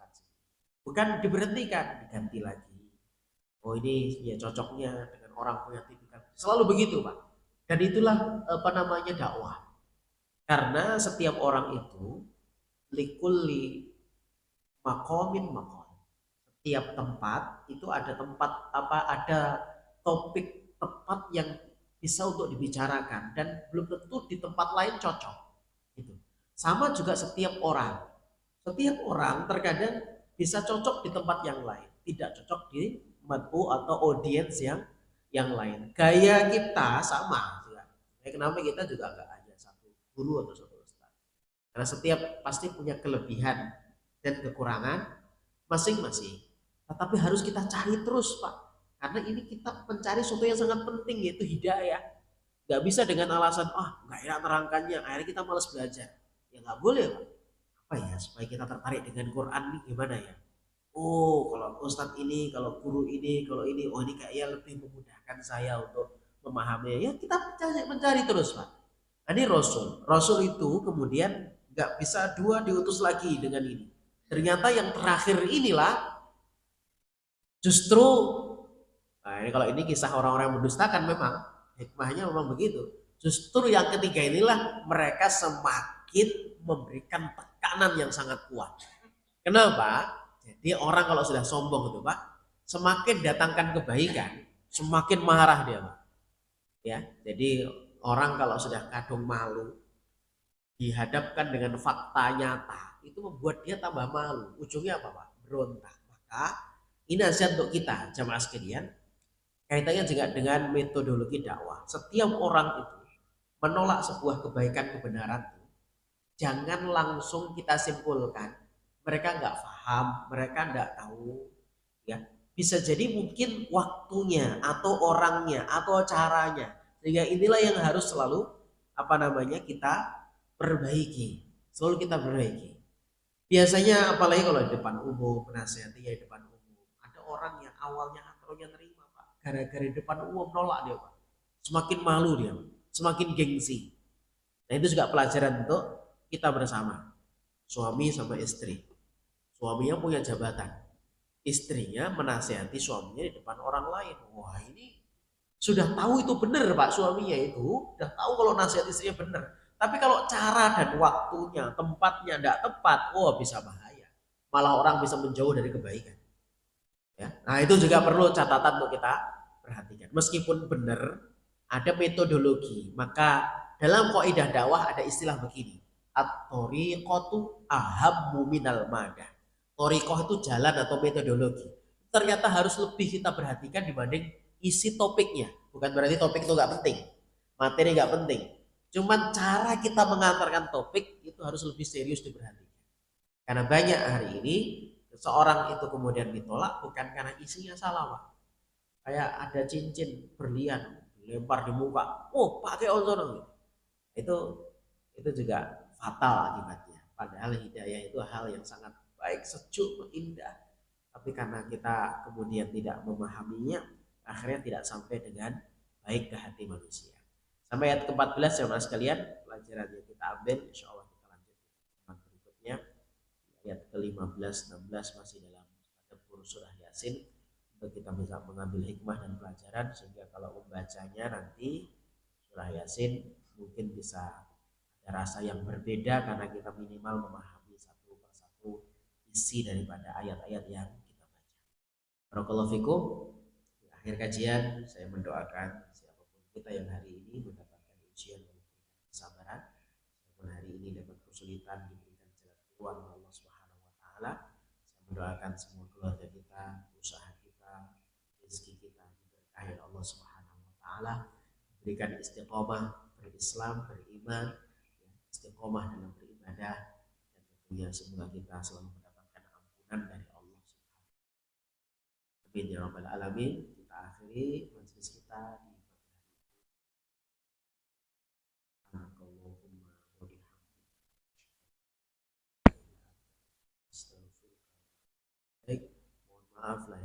bukan diberhentikan, diganti lagi. Oh ini ya cocoknya dengan orang punya tipikal. Selalu begitu Pak. Dan itulah apa namanya dakwah. Karena setiap orang itu likulli makomin makon. Setiap tempat itu ada tempat apa ada topik tepat yang bisa untuk dibicarakan dan belum tentu di tempat lain cocok. Gitu. Sama juga setiap orang. Setiap orang terkadang bisa cocok di tempat yang lain, tidak cocok di mad'u atau audiens yang lain. Gaya kita sama juga. Kenapa kita juga nggak hanya satu guru atau satu ustaz. Karena setiap pasti punya kelebihan dan kekurangan masing-masing. Tetapi harus kita cari terus, Pak. Karena ini kita mencari sesuatu yang sangat penting, yaitu hidayah. Nggak bisa dengan alasan, nggak enak terangkannya, akhirnya kita malas belajar. Ya nggak boleh, Pak. Apa ya, supaya kita tertarik dengan Quran ini gimana ya? Oh, kalau ustadz ini, kalau guru ini, kalau ini, oh ini kayaknya lebih memudahkan saya untuk memahami. Ya kita mencari terus, Pak. Ini Rasul. Rasul itu kemudian nggak bisa dua diutus lagi dengan ini. Ternyata yang terakhir inilah justru, nah ini kalau ini kisah orang-orang yang mendustakan memang, hikmahnya memang begitu. Justru yang ketiga inilah mereka semakin memberikan tekanan yang sangat kuat. Kenapa? Jadi orang kalau sudah sombong itu Pak, semakin datangkan kebaikan, semakin marah dia Pak. Ya, jadi orang kalau sudah kadung malu, dihadapkan dengan fakta nyata, itu membuat dia tambah malu. Ujungnya apa Pak? Berontak. Maka ini nasihat untuk kita jamaah sekalian, kaitannya juga dengan metodologi dakwah. Setiap orang itu menolak sebuah kebaikan kebenaran, jangan langsung kita simpulkan mereka nggak paham, mereka nggak tahu, ya bisa jadi mungkin waktunya atau orangnya atau caranya, sehingga inilah yang harus selalu apa namanya kita perbaiki, selalu kita perbaiki. Biasanya apalagi kalau di depan umum, penasihati ya di depan umum, ada orang yang awalnya atronya terima Pak, gara-gara di depan umum nolak dia Pak, semakin malu dia, semakin gengsi. Nah itu juga pelajaran untuk kita bersama, suami sama istri. Suaminya punya jabatan, istrinya menasihati suaminya di depan orang lain. Wah ini sudah tahu itu benar Pak, suaminya itu sudah tahu kalau nasihat istrinya benar. Tapi kalau cara dan waktunya, tempatnya tidak tepat, bisa bahaya. Malah orang bisa menjauh dari kebaikan. Ya. Nah itu juga perlu catatan untuk kita perhatikan. Meskipun benar, ada metodologi. Maka dalam kaidah dakwah ada istilah begini. At-thoriqatu ahammu minal madah. Thoriqah itu jalan atau metodologi. Ternyata harus lebih kita perhatikan dibanding isi topiknya. Bukan berarti topik itu nggak penting. Materi nggak penting. Cuman cara kita mengantarkan topik itu harus lebih serius diperhatikan. Karena banyak hari ini seorang itu kemudian ditolak bukan karena isinya salah Pak. Kayak ada cincin berlian lempar di muka, pakai onsono. Itu juga fatal akibatnya. Padahal hidayah itu hal yang sangat baik, sejuk, indah. Tapi karena kita kemudian tidak memahaminya, akhirnya tidak sampai dengan baik ke hati manusia. Sampai ayat ke-14 ya mas sekalian, pelajaran yang kita ambil, insya Allah kita lanjut berikutnya. Ayat ke-15, 16 masih dalam tadabbur surah Yasin, untuk kita bisa mengambil hikmah dan pelajaran, sehingga kalau membacanya nanti surah Yasin mungkin bisa ada rasa yang berbeda karena kita minimal memahami satu persatu isi daripada ayat-ayat yang kita baca. Barakallahu fikum. Di akhir kajian saya mendoakan siapapun kita yang hari ini mendapatkan ujian dan kesabaran, siapapun hari ini dapat kesulitan diberikan jalan keluar oleh Allah Subhanahu wa taala. Saya mendoakan semua keluarga kita, usaha kita, rezeki kita diberkahi Allah Subhanahu wa taala, diberikan istiqomah berislam, beriman, istiqomah dalam beribadah, dan tentunya semoga kita selalu mendapatkan ampunan dari Allah Subhanahu wa taala. Amin ya rabbal alamin. Kita akhiri majelis kita di Baik, mohon maaf lah